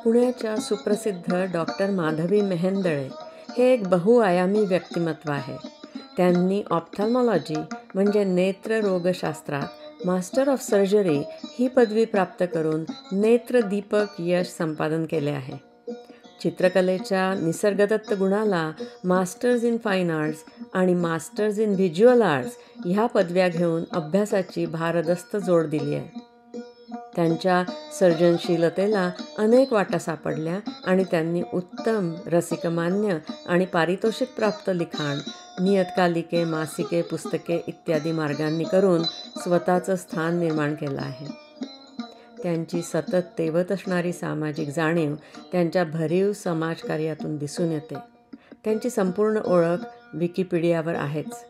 पुण्याच्या सुप्रसिद्ध डॉक्टर माधवी मेहेंदळे हे एक बहुआयामी व्यक्तिमत्व आहे. त्यांनी ऑप्थॅल्मॉलॉजी म्हणजे नेत्ररोगशास्त्रात मास्टर ऑफ सर्जरी ही पदवी प्राप्त करून नेत्रदीपक यश संपादन केले आहे. चित्रकलेच्या निसर्गदत्त गुणाला मास्टर्स इन फाईन आर्ट्स आणि मास्टर्स इन व्हिज्युअल आर्ट्स ह्या पदव्या घेऊन अभ्यासाची भारदस्त जोड दिली आहे. त्यांच्या सर्जनशीलतेला अनेक वाटा सापडल्या आणि त्यांनी उत्तम, रसिकमान्य आणि पारितोषिक प्राप्त लिखाण, नियतकालिके, मासिके, पुस्तके इत्यादी मार्गांनी करून स्वतःचं स्थान निर्माण केलं आहे. त्यांची सतत तेवत असणारी सामाजिक जाणीव त्यांच्या भरीव समाजकार्यातून दिसून येते. त्यांची संपूर्ण ओळख विकिपीडियावर आहेच.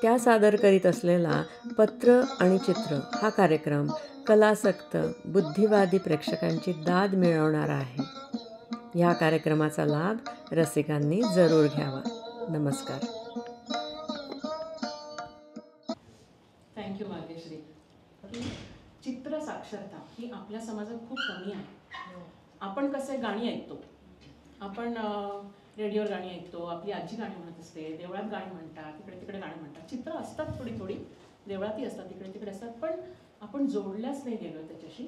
त्या सादर करीत असलेला पत्र आणि चित्र हा कार्यक्रम कलासक्त, बुद्धिवादी प्रेक्षकांची दाद मिळवणारा आहे. ह्या कार्यक्रमाचा लाभ रसिकांनी जरूर घ्यावा. नमस्कार. थँक्यू भाग्यश्री. चित्र साक्षरता ही आपल्या समाजात खूप कमी आहे. आपण कसे गाणी ऐकतो, आपण रेडिओवर गाणी ऐकतो, आपली आजी गाणी म्हणत असते, देवळात गाणी म्हणतात, इकडे तिकडे गाणी म्हणतात. चित्र असतात थोडी थोडी, देवळातही असतात, इकडे तिकडे असतात, पण आपण जोडल्याच नाही गेलो त्याच्याशी.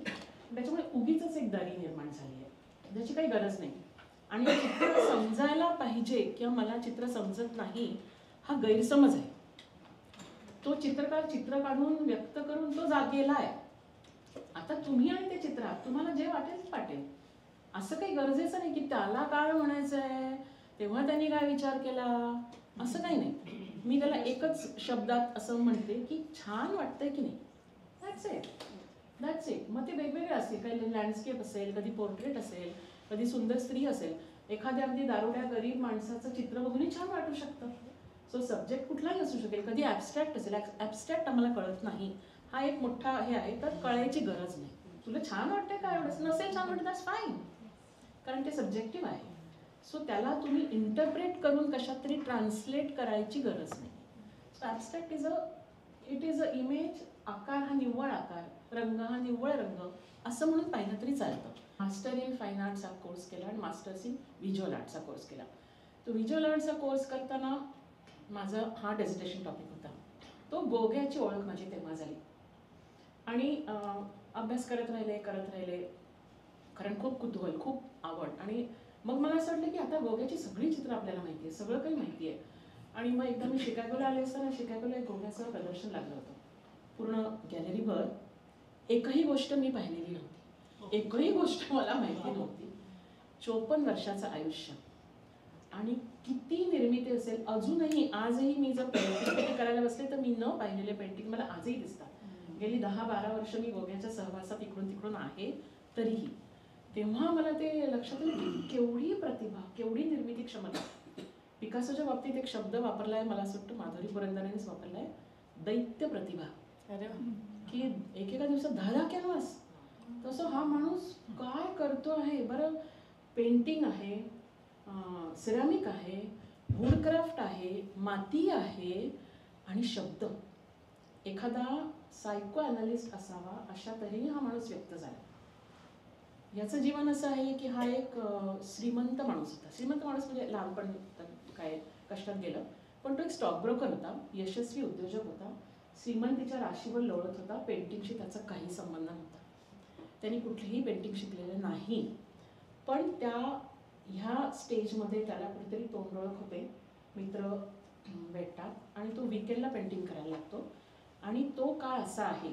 त्याच्यामुळे उगीच एक दरी निर्माण झाली आहे, त्याची काही गरज नाही. आणि चित्र समजायला पाहिजे किंवा मला चित्र समजत नाही हा गैरसमज आहे. तो चित्रकार चित्र काढून व्यक्त करून तो गेला आहे. आता तुम्ही आणि ते चित्र तुम्हाला जे वाटेल ते वाटेल, असं काही गरजेचं नाही की त्याला काय म्हणायचं आहे, तेव्हा त्यांनी काय विचार केला, असं काही नाही. मी त्याला एकच शब्दात असं म्हणते की छान वाटतंय की नाही, दॅट्स इट. मग ते वेगवेगळे असतील, काही लँडस्केप असेल, कधी पोर्ट्रेट असेल, कधी सुंदर स्त्री असेल, एखाद्या अगदी दारुड्या गरीब माणसाचं चित्र बघूनही छान वाटू शकतं. सो सब्जेक्ट कुठलाही असू शकेल, कधी ॲबस्ट्रॅक्ट असेल. ॲबस्ट्रॅक्ट आम्हाला कळत नाही, हा एक मोठा हे आहे. तर कळायची गरज नाही. तुला छान वाटतंय काय, एवढंच नसेल छान वाटतं, दॅट्स फाईन, कारण ते सब्जेक्टिव्ह आहे. सो त्याला तुम्ही इंटरप्रेट करून कशात तरी ट्रान्सलेट करायची गरज नाही. So abstract it is a image. आकार हा निव्वळ आकार, रंग हा निव्वळ रंग, असं म्हणून पाहिलं तरी चालतं. मास्टर इन फाईन आर्ट्स हा कोर्स केला आणि मास्टर्स इन व्हिज्युअल आर्ट्सचा कोर्स केला. तो व्हिज्युअल आर्ट्सचा कोर्स करताना माझा हा डेझिटेशन टॉपिक होता. तो गोग्याची ओळख माझी तेव्हा झाली. आणि अभ्यास करत राहिले, कारण खूप कुतूहल, खूप आवड. आणि मग मला असं वाटलं की आता गोग्याची सगळी चित्र आपल्याला माहिती आहे, सगळं काही माहिती आहे. आणि मग एकदा मी शिकागोला आले असताना शिकागोला एक गोग्याचं प्रदर्शन लागलं होतं. पूर्ण गॅलरीभर एकही गोष्ट मी पाहिलेली नव्हती, एकही गोष्ट मला माहिती नव्हती. 54 वर्षाचं आयुष्य आणि किती निर्मिती असेल. अजूनही आजही मी जर पेंटिंग करायला बसले तर मी न पाहिलेले पेंटिंग मला आजही दिसतात. गेली 10-12 वर्ष मी गोग्याच्या सहवासात इकडून तिकडून आहे तरीही. तेव्हा मला ते लक्षात आलं की केवढी प्रतिभा, केवढी निर्मिती क्षमता. पिकासोच्या बाबतीत एक शब्द वापरलाय, मला असं वाटतं माधुरी पुरंदरेनेच वापरलाय, दैत्य प्रतिभा. की एकेका दिवसात 10 कॅनव्हास. तसं हा माणूस काय करतो आहे बरं. पेंटिंग आहे, सिरामिक आहे, वूडक्राफ्ट आहे, माती आहे आणि शब्द. एखादा सायको ॲनालिस्ट असावा अशा तऱ्हेने हा माणूस व्यक्त झाला. याचं जीवन असं आहे की हा एक श्रीमंत माणूस होता. श्रीमंत माणूस म्हणजे लहानपण काय कष्टात गेलं, पण तो एक स्टॉक ब्रोकर होता, यशस्वी उद्योजक होता, श्रीमंतीच्या राशीवर लोळत होता. पेंटिंगशी त्याचा काही संबंध नव्हता, त्यांनी कुठलीही पेंटिंग शिकलेलं नाही. पण ह्या स्टेजमध्ये त्याला कुठेतरी तोंडओळख होते, मित्र भेटतात आणि तो वीकेंडला पेंटिंग करायला लागतो. आणि तो काळ असा आहे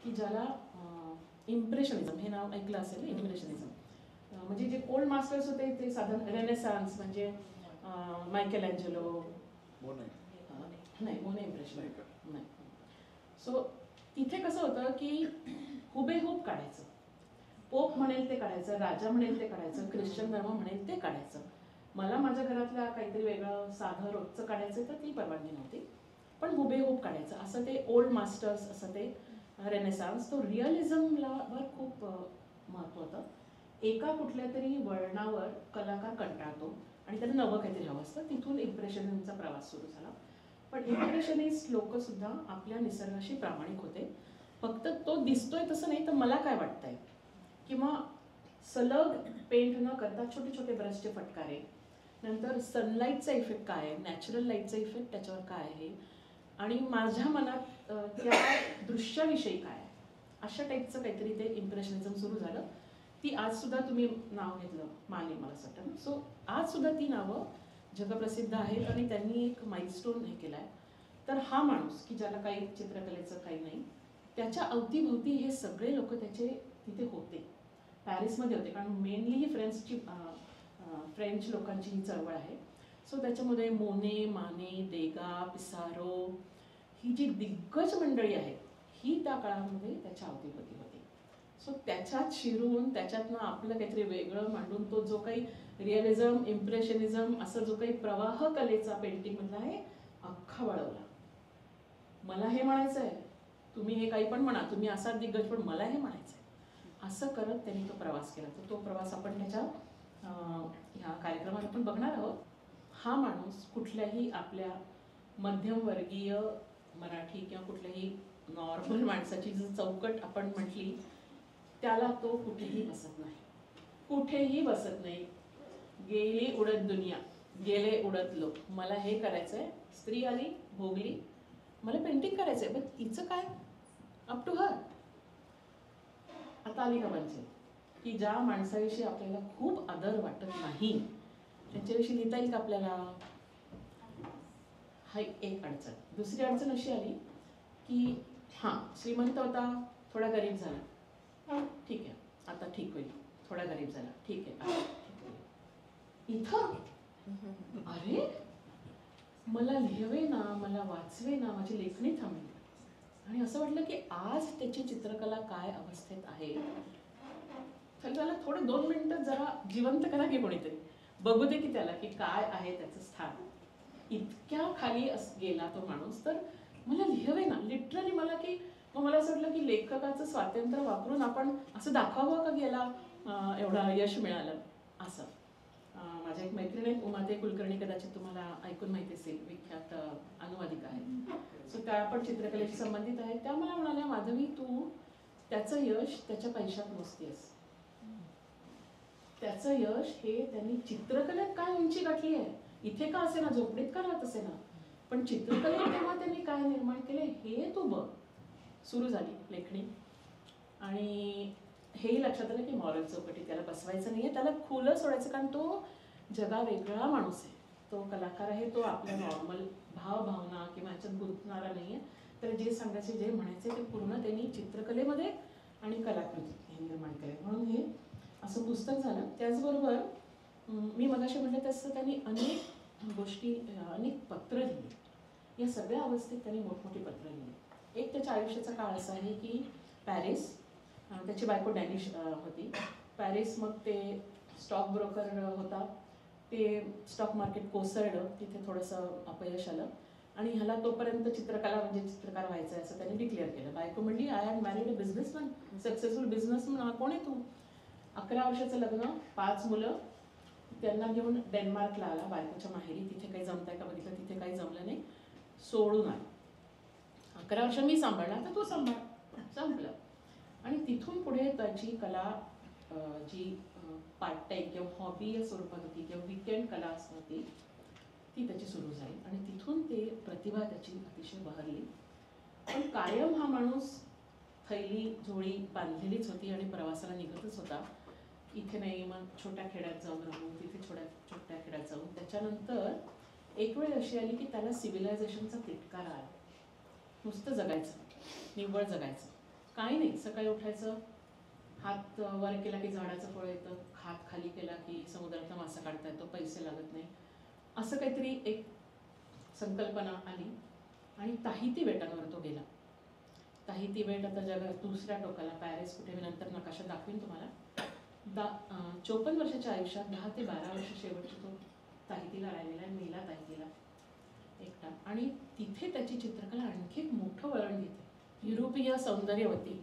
की ज्याला इम्प्रेशनिझम हे नाव ऐकलं असेल. इम्प्रेशनिझम म्हणजे जे ओल्ड मास्टर्स होते ते साधारण रेनेसान्स म्हणजे मायकेल अँजेलो, मोने इम्प्रेशन नाही. सो इथे कसं होतं की हुबेहूब काढायचं, पोप म्हणेल ते काढायचं, राजा म्हणेल ते काढायचं, ख्रिश्चन धर्म म्हणेल ते काढायचं. मला माझ्या घरातल्या काहीतरी वेगळं साधं रोजचं काढायचं तर ती परवानगी नव्हती, पण हुबेहूब काढायचं. असं ते ओल्ड मास्टर्स, असं ते रेनेसान्स. तो रिअलिझमवर खूप महत्त्व होतं. एका कुठल्या तरी वळणावर कलाकार कंटाळतो आणि त्याला नवं काहीतरी हवं असतं. तिथून इम्प्रेशनिझमचा प्रवास सुरू झाला. पण इम्प्रेशनिस्ट लोक सुद्धा आपल्या निसर्गाशी प्रामाणिक होते. फक्त तो दिसतोय तसं नाही तर मला काय वाटतंय, किंवा सलग पेंट न करता छोटे छोटे ब्रशचे फटकारे, नंतर सनलाईटचा इफेक्ट काय आहे, नॅचरल लाईटचा इफेक्ट त्याच्यावर काय आहे, आणि माझ्या मनात त्या दृश्याविषयी काय आहे, अशा टाईपचं काहीतरी ते इम्प्रेशनिझम सुरू झालं. ती आजसुद्धा तुम्ही नाव घेतलं माने, मला असं वाटतं. सो आजसुद्धा ती नावं जगप्रसिद्ध आहेत आणि त्यांनी एक माइलस्टोन हे केला आहे. तर हा माणूस की ज्याला काही चित्रकलेचं काही नाही, त्याच्या अवतीभोवती हे सगळे लोक त्याचे तिथे होते, पॅरिसमध्ये होते, कारण मेनली ही फ्रेंच लोकांची ही चळवळ आहे. सो त्याच्यामध्ये मोने, माने, देगा, पिसारो ही जी दिग्गज मंडळी आहे ही त्या काळामध्ये त्याच्या अवतीभोवती होती. सो त्याच्यात शिरून त्याच्यातनं आपलं काहीतरी वेगळं मांडून तो जो काही रिअलिझम, इम्प्रेशनिझम असं जो काही प्रवाह कलेचा पेंटिंगमधला आहे अख्खा वळवला. मला हे म्हणायचं आहे, तुम्ही हे काही पण म्हणा, तुम्ही असा दिग्गज, पण मला हे म्हणायचं आहे, असं करत त्यांनी तो प्रवास केला. तर तो प्रवास आपण त्याच्या ह्या कार्यक्रमात आपण बघणार आहोत. हा माणूस कुठल्याही आपल्या मध्यमवर्गीय मराठी किंवा कुठल्याही नॉर्मल माणसाची जी चौकट आपण म्हटली त्याला तो कुठेही बसत नाही, कुठेही बसत नाही. गेली उडत दुनिया, गेले उडत लोक, मला हे करायचं आहे. स्त्री आली, भोगली, मला पेंटिंग करायचं आहे, पण तिचं काय, अप टू हर. आता आली का म्हणजे की ज्या माणसाविषयी आपल्याला खूप आदर वाटत नाही त्याच्याविषयी लिहिता येईल का आपल्याला? हा एक अडचण. दुसरी अडचण अशी आली की हां, श्रीमंत होता, थोडा गरीब झाला, ठीक आहे, आता ठीक होईल. थोडा गरीब झाला, ठीक आहे, आता ठीक होईल. इथं अरे मला लिहावे ना, मला वाचवे ना, माझी लेखणी थांबली. आणि असं वाटलं की आज त्याची चित्रकला काय अवस्थेत आहे, तर त्याला थोडे 2 मिनिटं जरा जिवंत करा की कोणीतरी, बघू दे की त्याला की काय आहे त्याचं स्थान. इतक्या खाली गेला तो माणूस. तर मला लिहावे ना, लिटरली मला की मग मला असं वाटलं की लेखकाचं स्वातंत्र्य वापरून आपण असं दाखवावं का की याला एवढा यश मिळालं असं. माझ्या एक मैत्रीण आहेत, उमाते कुलकर्णी, कदाचित तुम्हाला ऐकून माहिती असेल, विख्यात अनुवादिका आहेत. सो त्या पण चित्रकलेशी संबंधित आहेत. त्या मला म्हणाल्या, माधवी तू त्याचं यश त्याच्या पैशात मोजतेस. त्याचं यश हे त्यांनी चित्रकलेत काय उंची गाठली आहे, इथे का असे ना, झोपडीत का राहत असे ना, पण चित्रकलेत तेव्हा त्यांनी काय निर्माण केले हे तू बघ. सुरू झाली लेखणी. आणि हेही लक्षात आलं की मॉरल चौकटी त्याला बसवायचं नाहीये, त्याला खुलं सोडायचं, कारण तो जगा वेगळा माणूस आहे, तो कलाकार आहे, तो आपल्या नॉर्मल भावना किंवा याच्यात गुंतणारा नाहीये. तर जे सांगायचे, जे म्हणायचे ते पूर्ण त्यांनी चित्रकलेमध्ये आणि कलाकृती हे निर्माण केले. म्हणून हे असं पुस्तक झालं. त्याचबरोबर मी मगाशी म्हटलं तसं त्यांनी अनेक गोष्टी, अनेक पत्र लिहिली. या सगळ्या अवस्थेत त्यांनी मोठमोठी पत्र लिहिली. एक त्याच्या आयुष्याचा काळ असा आहे की पॅरिस, त्याची बायको डॅनिश होती, पॅरिस, मग ते स्टॉक ब्रोकर होता, ते स्टॉक मार्केट कोसळलं, तिथे थोडंसं अपयश आलं आणि ह्याला तोपर्यंत चित्रकला म्हणजे चित्रकार व्हायचं आहे असं त्यांनी डिक्लेअर केलं. बायको म्हणली, I have married a businessman, successful businessman. हा कोण आहे तू? 11 वर्षाचं लग्न, 5 मुलं. त्यांना घेऊन डेन्मार्कला आला, बायकोच्या माहेरी. तिथे काही जमताय का बघितलं, तिथे काही जमलं नाही, सोडून आला. 11 वर्ष मी सांभाळला, आता तू सांभाळ, संपलं. आणि तिथून पुढे त्याची कला जी पार्ट टाईम किंवा हॉबी या स्वरूपात होती किंवा वीकेंड कला होती ती त्याची सुरू झाली आणि तिथून ते प्रतिभा त्याची अतिशय बहरली. पण कायम हा माणूस थैली झोळी बांधलेलीच होती आणि प्रवासाला निघतच होता. इथे नाही, मग छोट्या खेड्यात जाऊन राहू, तिथे छोट्या खेड्यात जाऊन. त्याच्यानंतर एक वेळ अशी आली की त्याला सिव्हिलायझेशनचा तिटकारा आला. नुसतं जगायचं, निव्वळ जगायचं, काही नाही. सकाळी उठायचं, हात वर केला की झाडाचं फळ येतं, हात खाली केला की समुद्रातला मासा काढता येतो, पैसे लागत नाही, असं काहीतरी एक संकल्पना आली आणि ताहिती बेटांवर तो गेला. ताहिती बेट आता जगात दुसऱ्या टोकाला, पॅरिस कुठे, मी नंतर नकाशा दाखवीन तुम्हाला. 54 वर्षाच्या आयुष्यात 10 ते 12 वर्ष शेवटची तो ताहितीला राहिलेला आहे, मेला ताहितीला एकटा. आणि तिथे त्याची चित्रकला आणखी मोठं वळण घेते. युरोपीय सौंदर्यवती,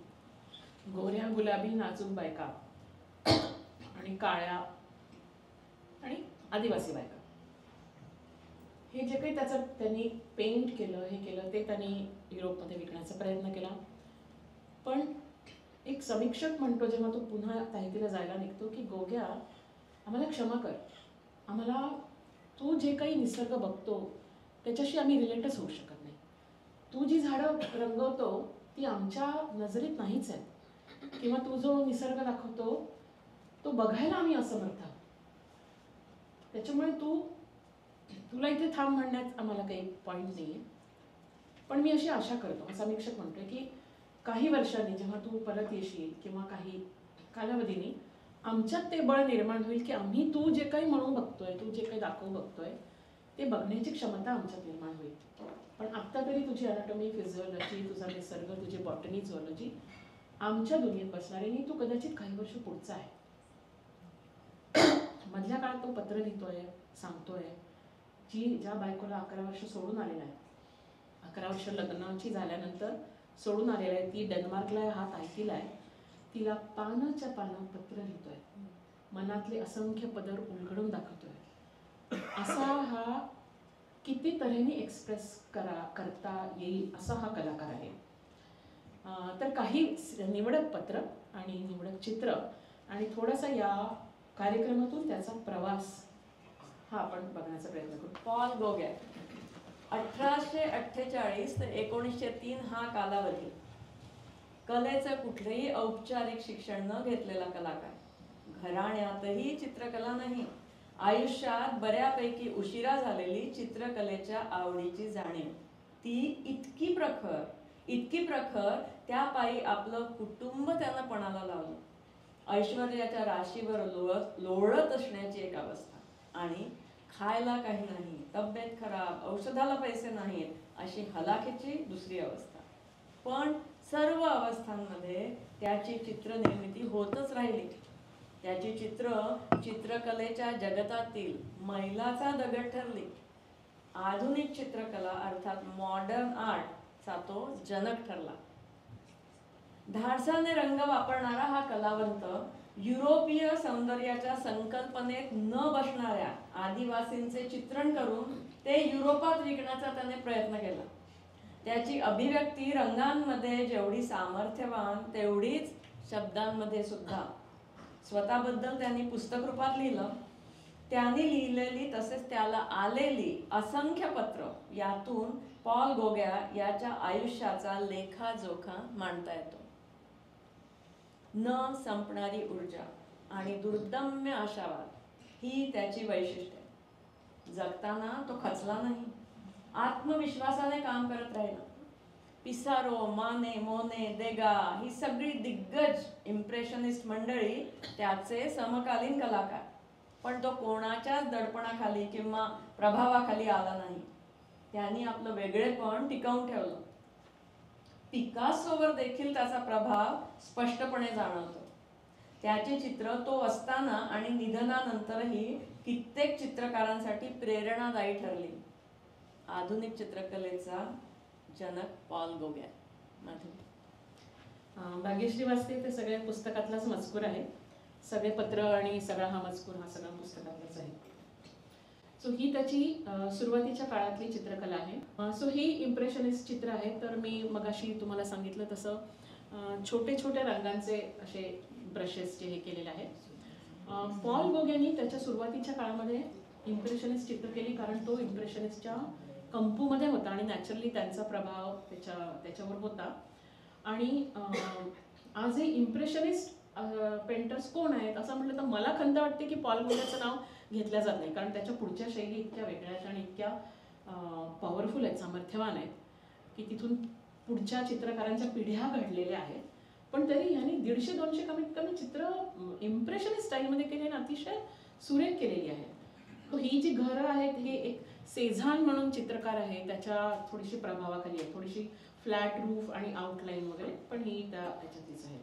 गोऱ्या गुलाबी नाजूक बायका आणि काळ्या आणि आदिवासी बायका, हे जे काही त्याचं त्यांनी पेंट केलं, हे केलं, ते त्यांनी युरोपमध्ये विकण्याचा प्रयत्न केला. पण एक समीक्षक म्हणतो जेव्हा तो पुन्हा ताहितीला जायला निघतो की गोग्या आम्हाला क्षमा कर, आम्हाला तू जे काही निसर्ग बघतो त्याच्याशी आम्ही रिलेटच होऊ शकत नाही. तू जी झाडं रंगवतो ती आमच्या नजरेत नाहीच आहेत, किंवा तू जो निसर्ग दाखवतो तो बघायला आम्ही असमर्थ आहोत. त्याच्यामुळे तुला इथे थांब म्हणण्यात आम्हाला काही पॉईंट नाही आहे. पण मी अशी आशा करतो, समीक्षक म्हणतोय की काही वर्षांनी जेव्हा तू परत येशील किंवा काही कालावधीने आमच्यात ते बळ निर्माण होईल की आम्ही तू जे काही म्हणू बघतोय, तू जे काही दाखवू बघतोय ते बघण्याची क्षमता आमच्यात निर्माण होईल. पण आत्ता तरी तुझी अनाटॉमी, फिजिओलॉजी, तुझा निसर्ग, तुझी बॉटनी, झुऑलॉजी आमच्या दुनियेत बसणारी नाही. तू कदाचित काही वर्ष पुढचा आहे. मधल्या काळात तो पत्र लिहितोय, सांगतोय, ज्या बायकोला 11 वर्ष सोडून आलेला आहे, 11 वर्ष लग्नाची झाल्यानंतर सोडून आलेला आहे, ती डेन्मार्कला आहे, हा ताहितीला आहे, तिला पानाच्या पानं पत्र लिहितोय, मनातले असंख्य पदर उलगडून दाखवतोय. असा हा किती तऱ्हेने एक्सप्रेस करता येईल असा हा कलाकार आहे. तर काही निवडक पत्र आणि निवडक चित्र आणि थोडासा या कार्यक्रमातून त्याचा प्रवास हा आपण बघण्याचा प्रयत्न करू. पॉल गोग्या 1848 ते 1903 हा कालावधी. कलेचं कुठलंही औपचारिक शिक्षण न घेतलेला कलाकार, घराण्यातही चित्रकला नाही, आयुष्यात बऱ्यापैकी उशिरा झालेली चित्रकलेच्या आवडीची जाणीव, ती इतकी प्रखर त्यापायी आपलं कुटुंब त्यांना पणाला लावलं. ऐश्वर्याच्या राशीवर लोळत असण्याची एक अवस्था आणि खायला काही नाही, तब्येत खराब, औषधाला पैसे नाहीत अशी हलाखीची दुसरी अवस्था. पण सर्व अवस्थांमध्ये त्याची चित्रनिर्मिती होतच राहिली. त्याची चित्रकलेच्या जगतातील मैलाचा दगड ठरली. आधुनिक चित्रकला अर्थात मॉडर्न आर्टचा तो जनक ठरला. धाडसाने रंग वापरणारा हा कलावंत युरोपीय सौंदर्याच्या संकल्पनेत न बसणाऱ्या आदिवासींचे चित्रण करून ते युरोपात विकण्याचा त्याने प्रयत्न केला. त्याची अभिव्यक्ती रंगांमध्ये जेवढी सामर्थ्यवान तेवढीच शब्दांमध्ये सुद्धा. स्वतःबद्दल त्यांनी पुस्तकरूपात लिहिलं. त्यांनी लिहिलेली तसेच त्याला आलेली असंख्य पत्र यातून पॉल गोग्या याच्या आयुष्याचा लेखाजोखा मांडता येतो. न संपणारी ऊर्जा आणि दुर्दम्य आशावाद ही त्याची वैशिष्ट्ये. जगताना तो खचला नाही, आत्मविश्वासाने काम करत राहिला. पिसारो, माने, मोने, देगा ही सगळी दिग्गज इम्प्रेशनिस्ट मंडळी त्याचे समकालीन कलाकार. पण तो कोणाच्याच दडपणाखाली किंवा प्रभावाखाली आला नाही. त्यांनी आपलं वेगळेपण टिकवून ठेवलं. पिकासोवर देखील त्याचा प्रभाव स्पष्टपणे जाणवतो. त्याची चित्र तो असताना आणि निधनानंतरही कित्येक चित्रकारांसाठी प्रेरणादायी ठरली. आधुनिक चित्रकलेचा जनक पॉल गोग्या. माधुरी. भाग्यश्री वाचते ते सगळ्या पुस्तकातलाच मजकूर आहे. सगळे पत्र आणि सगळा हा मजकूर हा सगळा पुस्तकातलाच आहे. सो ही त्याची सुरुवातीच्या काळातली चित्रकला आहे. सो ही इम्प्रेशनिस्ट चित्र आहे. तर मी मगाशी तुम्हाला सांगितलं तसं छोटे छोटे रंगांचे असे ब्रशेस जे हे केलेले आहेत. पॉल गोग्यानी त्याच्या सुरुवातीच्या काळामध्ये इम्प्रेशनिस्ट चित्र केली, कारण तो इम्प्रेशनिस्टच्या कंपूमध्ये होता आणि नॅचरली त्यांचा प्रभाव त्याच्यावर होता. आणि आज हे इम्प्रेशनिस्ट पेंटर्स कोण आहेत असं म्हटलं तर मला खंत वाटते की पॉल गोग्याचं नाव घेतलं जात नाही, कारण त्याच्या पुढच्या शैली इतक्या वेगळ्या आहेत आणि इतक्या पॉवरफुल आहेत, सामर्थ्यवान आहेत की तिथून पुढच्या चित्रकारांच्या पिढ्या घडलेल्या आहेत. पण तरी ह्यांनी 150-200 कमीत कमी चित्र इम्प्रेशनिस्ट स्टाईलमध्ये केली आणि अतिशय सुरेख केलेली आहेत. तो ही जी घरं आहेत हे एक सेझान म्हणून चित्रकार आहे, त्याच्या थोडीशी प्रभावाखाली आहे, थोडीशी फ्लॅट रूफ आणि आउटलाईन वगैरे, पण ही त्या ह्याच्यातलीच आहे.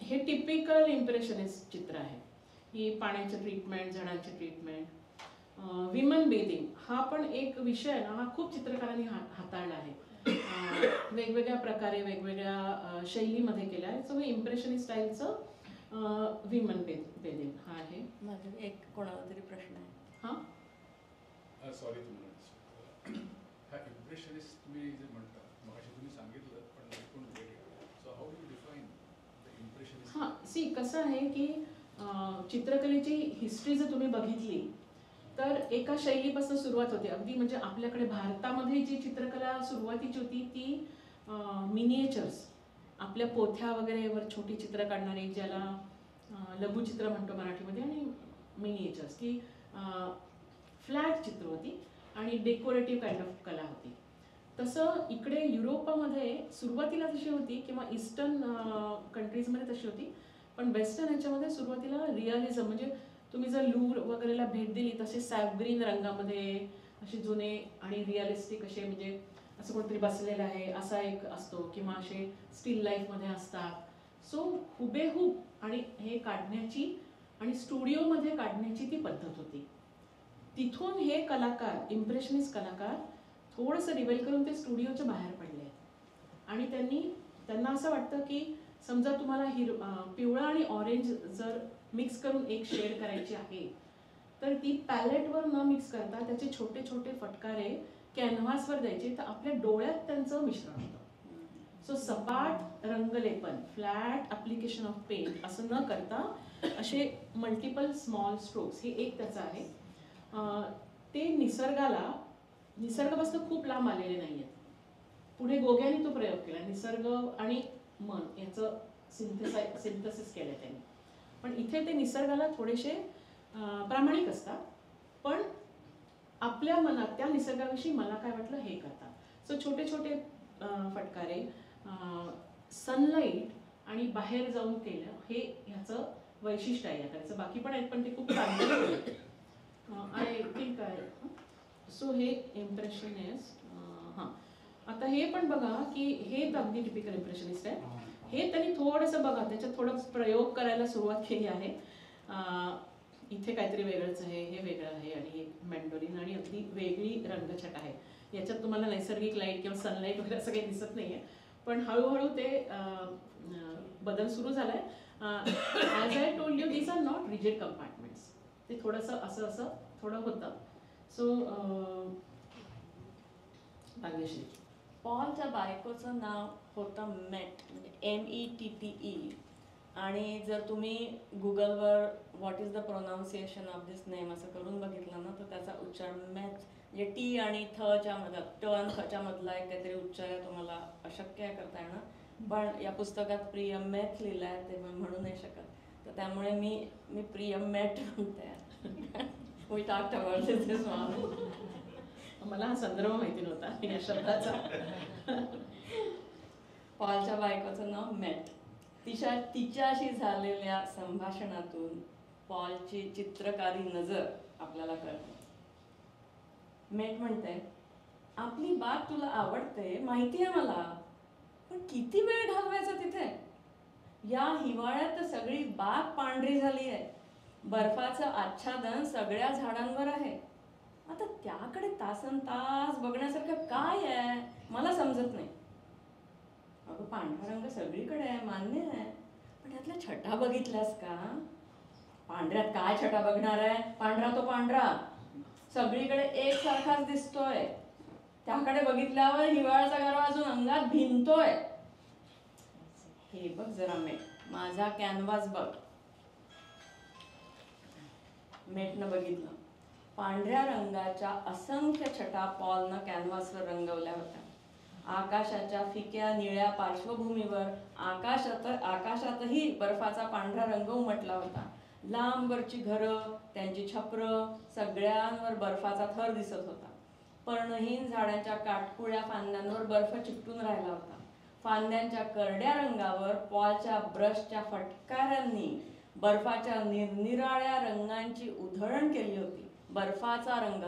हे टिपिकल इम्प्रेशनिस्ट चित्र आहे. ही पाण्याचे ट्रीटमेंट, झाडांचे ट्रीटमेंट. विमन बेदिंग हा पण एक विषय आहे ना, हा खूप चित्रकारांनी हाताळला आहे. वेगवेगळ्या प्रकारे वेगवेगळ्या शैलीमध्ये केला आहे. सो हे इम्प्रेशनिस्ट स्टाईलचं विमन बेदिंग हा आहे. एक कोणाला तरी प्रश्न आहे. हां सॉरी तुम्हाला हा इम्प्रेशनिस्ट तुम्ही जे म्हणता मगाशी तुम्ही सांगितलं, पण सी कसं आहे की चित्रकलेची हिस्ट्री जर तुम्ही बघितली तर एका शैलीपासून सुरुवात होते. अगदी म्हणजे आपल्याकडे भारतामध्ये जी चित्रकला सुरुवातीची होती ती मिनिएचर्स, आपल्या पोथ्या वगैरेवर छोटी चित्र काढणारे, ज्याला लघुचित्र म्हणतो मराठीमध्ये, आणि मिनिएचर्स की फ्लॅट चित्र होती आणि डेकोरेटिव्ह काइंड ऑफ कला होती. तसं इकडे युरोपामध्ये सुरुवातीला तशी होती किंवा ईस्टर्न कंट्रीजमध्ये तशी होती, पण वेस्टर्न ह्याच्यामध्ये सुरुवातीला रिअलिझम म्हणजे तुम्ही जर लूर वगैरेला भेट दिली तसे सॅफग्रीन रंगामध्ये असे जुने आणि रिअलिस्टिक असे, म्हणजे असं कोणतरी बसलेलं आहे असा एक असतो, किंवा असे स्टील लाईफमध्ये असतात. सो हुबेहूब आणि हे काढण्याची आणि स्टुडिओमध्ये काढण्याची ती पद्धत होती. तिथून हे कलाकार, इम्प्रेशनिस्ट कलाकार थोडंसं रिवेल करून ते स्टुडिओच्या बाहेर पडले आणि त्यांना असं वाटतं की समजा तुम्हाला पिवळा आणि ऑरेंज जर मिक्स करून एक शेड करायची आहे तर ती पॅलेटवर न मिक्स करता त्याचे छोटे छोटे फटकारे कॅनव्हासवर द्यायचे, तर आपल्या डोळ्यात त्यांचं मिश्रण होतं. सो सपाट रंगलेपन, फ्लॅट ॲप्लिकेशन ऑफ पेंट असं न करता असे मल्टिपल स्मॉल स्ट्रोक्स, हे एक त्याचं आहे. ते निसर्गापासून खूप लांब आलेले नाही आहेत. पुढे गोग्याने तो प्रयोग केला, निसर्ग आणि मन याचं सिंथेसिस केलं त्यांनी. पण इथे ते निसर्गाला थोडेसे प्रामाणिक असतात, पण आपल्या मनात त्या निसर्गाविषयी मला काय वाटलं हे करतात. सो छोटे छोटे फटकारे, सनलाईट आणि बाहेर जाऊन केलं, हे ह्याचं वैशिष्ट्य आहे या करायचं. बाकी पण आहेत पण ते खूप चांगले आय थिंक आहे. सो हे इम्प्रेशनिस्ट. हां, आता हे पण बघा की हे तर अगदी टिपिकल इम्प्रेशनिस्ट आहे. हे त्यांनी थोडंसं बघा त्याच्यात थोडं प्रयोग करायला सुरुवात केली आहे. इथे काहीतरी वेगळंच आहे, हे वेगळं आहे, आणि हे मॅन्डोलिन आणि अगदी वेगळी रंगछटा आहे. याच्यात तुम्हाला नैसर्गिक लाईट किंवा सनलाईट वगैरे असं काही दिसत नाही आहे, पण हळूहळू ते बदल सुरू झाला आहे. As I told you, these are not rigid compartments. ते थोडंसं असं असं थोडं होतं. सो भाग्यश्री, पॉलच्या बायकोचं नाव होतं मेट, म्हणजे METTE. आणि जर तुम्ही गुगलवर what is the pronunciation of this name असं करून बघितलं ना, तर त्याचा उच्चार मॅथ, म्हणजे टी आणि थच्या मधला, ट आणि खच्या मधला एक काहीतरी उच्चार आहे, तुम्हाला अशक्य आहे करता येणं. पण या पुस्तकात प्रिय मॅथ लिहिलं आहे, ते म्हणू नाही शकत, तर त्यामुळे मी प्रिय मॅट म्हणते. We talked about this one. मला हा संदर्भ माहिती नव्हता या शब्दाचा. पॉलच्या बायकोचं नाव मॅट. तिच्याशी झालेल्या संभाषणातून पॉलची चित्रकारी नजर आपल्याला कळते. मॅट म्हणते, आपली बाग तुला आवडते माहिती आहे मला, पण किती वेळ घालवायचा तिथे? या हिवाळ्यात तर सगळी बाग पांढरी झाली आहे, बर्फाचं आच्छादन सगळ्या झाडांवर आहे. आता त्याकडे तासनतास बघण्यासारखं काय आहे मला समजत नाही. अगं पांढरा रंग सगळीकडे आहे, मान्य आहे, पण त्यातल्या छटा बघितल्यास का? पांढऱ्यात काय छटा बघणार आहे? पांढरा तो पांढरा सगळीकडे एकसारखाच दिसतोय. त्याकडे बघितल्यावर हिवाळ्याचा गारवा अजून अंगात भिनतोय. हे बघ जरा मेट, माझा कॅनव्हास बघ. मेटनं बघितलं. पांढऱ्या रंगाच्या असंख्य छटा पॉलनं कॅनव्हासवर रंगवल्या होत्या. आकाशाच्या फिक्या निळ्या पार्श्वभूमीवर आकाशातही बर्फाचा पांढरा रंग उमटला होता. लांबवरची घरं, त्यांची छपरं, सगळ्यांवर बर्फाचा थर दिसत होता. पर्णहीन झाडांच्या काटकुळ्या फांद्यांवर बर्फ चिकटून राहिला होता. फांद्यांच्या करड्या रंगावर पॉलच्या ब्रशच्या फटकाऱ्यांनी बर्फाच्या निरनिराळ्या रंगांची उधळण केली होती. बर्फाचा रंग,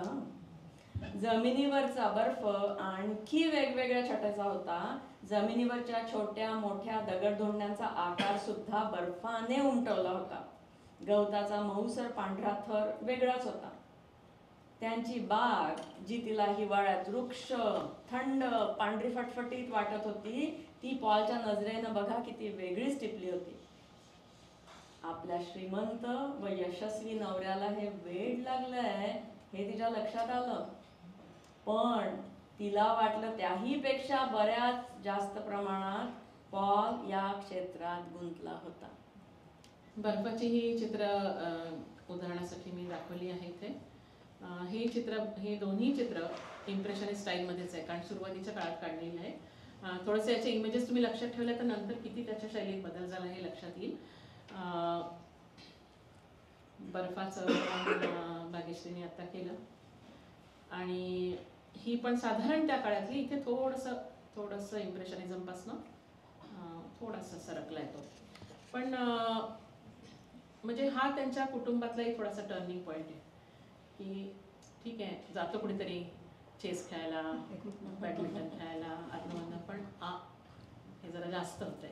जमिनीवरचा बर्फ आणखी वेगवेगळ्या छटाचा होता. जमिनीवरच्या छोट्या मोठ्या दगडधोंड्यांचा आकार सुद्धा बर्फाने उमटवला होता. गवताचा मऊसर पांढरा थर वेगळाच होता. त्यांची बाग, जी तिला हिवाळ्यात वृक्ष, थंड, पांढरी फटफटीत वाटत होती, ती पॉलच्या नजरेनं बघा किती वेगळीच टिपली होती. आपल्या श्रीमंत व यशस्वी नवऱ्याला हे वेड लागलंय हे तिच्या लक्षात आलं, पण तिला वाटलं त्याही पेक्षा बऱ्याच जास्त प्रमाणात पॉल या क्षेत्रात गुंतला होता. बर्फाची ही चित्र उदाहरणासाठी मी दाखवली आहे इथे. हे दोन्ही चित्र इम्प्रेशनिस्ट स्टाईलमध्येच आहे, कारण सुरुवातीच्या काळात काढलेलं आहे. थोडेसे याचे इमेजेस तुम्ही लक्षात ठेवले तर नंतर किती त्याच्या शैलीत बदल झाला हे लक्षात येईल. बर्फाचं भाग्यश्रीने आता केलं आणि ही पण साधारण त्या काळातली. इथे थोडंसं इम्प्रेशनिझमपासनं थोडासा सरकला आहे तो, पण म्हणजे हा त्यांच्या कुटुंबातलाही थोडासा टर्निंग पॉईंट आहे की ठीक आहे, जातो कुठेतरी चेस खेळायला, बॅडमिंटन खेळायला, आत्मबंधन, पण हे जरा जास्त होतंय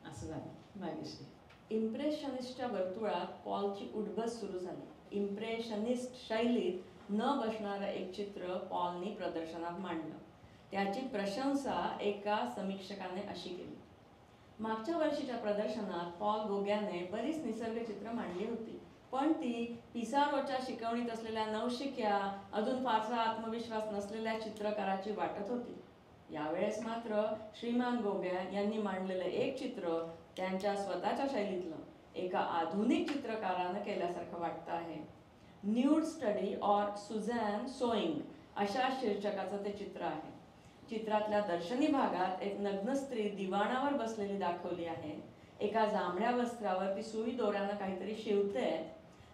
असं झालं भाग्यश्री. इम्प्रेशनिस्टच्या वर्तुळात पॉलची उठबस सुरू झाली. इम्प्रेशनिस्ट शैलीत न बसणारं एक चित्र पॉलनी प्रदर्शनात मांडलं. त्याची प्रशंसा एका समीक्षकाने अशी केली: मागच्या वर्षीच्या प्रदर्शनात पॉल गोग्याने बरीच निसर्गचित्र मांडली होती, पण ती पिसारोच्या शिकवणीत असलेल्या नवशिक्या, अजून फारसा आत्मविश्वास नसलेल्या चित्रकाराची वाटत होती. यावेळेस मात्र श्रीमान गोग्या यांनी मांडलेलं एक चित्र त्यांच्या स्वतःच्या शैलीतलं एका आधुनिक चित्रकारानं केल्यासारखं वाटतं आहे. Nude study or Suzanne sowing अशा शीर्षकाचं ते चित्र आहे. चित्रातल्या दर्शनी भागात एक नग्न स्त्री दिवाणावर बसलेली दाखवली आहे. एका जांभळ्या वस्त्रावर ती सुई दोऱ्यानं काहीतरी शिवते.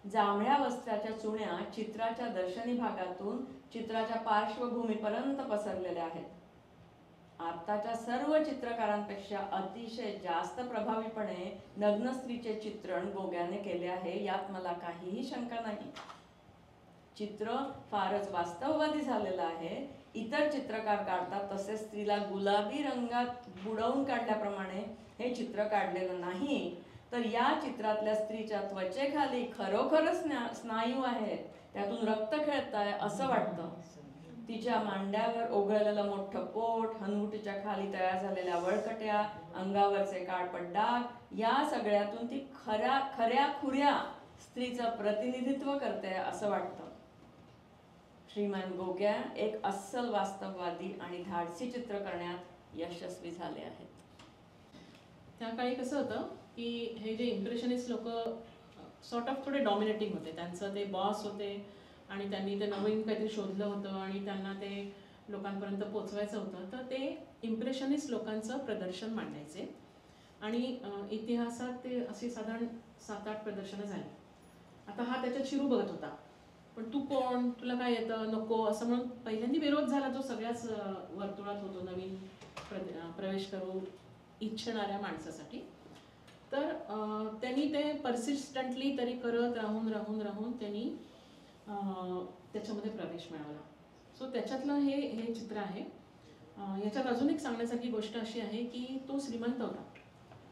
जांभळ्या वस्त्राच्या चुण्या चित्राच्या दर्शनी भागातून चित्राच्या पार्श्वभूमीपर्यंत पसरलेल्या आहेत. आताच्या सर्व चित्रकारांपेक्षा अतिशय जास्त प्रभावीपणे नग्न स्त्रीचे चित्रण गोग्याने केले आहे, यात मला काहीही शंका नाही. चित्र फारच वास्तववादी झालेलं आहे. इतर चित्रकार काढतात तसे स्त्रीला गुलाबी रंगात बुडवून काढल्याप्रमाणे हे चित्र काढलेलं नाही, तर या चित्रातल्या स्त्रीच्या त्वचेखाली खरोखरच स्नायू आहेत, त्यातून रक्त खेळतंय असं वाटतं. तिच्या मांड्यावर ओघळलेलं मोठं पोट, हनुवटीच्या खाली तयार झालेल्या वळकट्या, अंगावरचे काळपट डाग, या सगळ्यातून ती खऱ्या खुऱ्या स्त्रीचं प्रतिनिधित्व करते असं वाटतं. श्रीमान गोग्या एक अस्सल वास्तववादी आणि धाडसी चित्र करण्यात यशस्वी झाले आहेत. त्या काळी कसं होतं की हे जे इम्प्रेशनिस्ट लोक सॉर्ट ऑफ थोडे डॉमिनेटिंग होते. त्यांचं ते बॉस होते आणि त्यांनी ते नवीन काहीतरी शोधलं होतं आणि त्यांना ते लोकांपर्यंत पोचवायचं होतं. तर ते इम्प्रेशनिस्ट लोकांचं प्रदर्शन मांडायचे आणि इतिहासात ते अशी साधारण 7-8 प्रदर्शनं झाली. आता हा त्याच्यात शिरू बघत होता, पण तू कोण, तुला काय येतं, नको असं म्हणून पहिल्यांदा विरोध झाला जो सगळ्याच वर्तुळात होतो नवीन प्रवेश करू इच्छणाऱ्या माणसासाठी. तर त्यांनी ते परसिस्टंटली तरी करत राहून त्यांनी त्याच्यामध्ये प्रवेश मिळवला. सो त्याच्यातलं हे चित्र आहे. याच्यात अजून एक सांगण्यासारखी गोष्ट अशी आहे की तो श्रीमंत होता.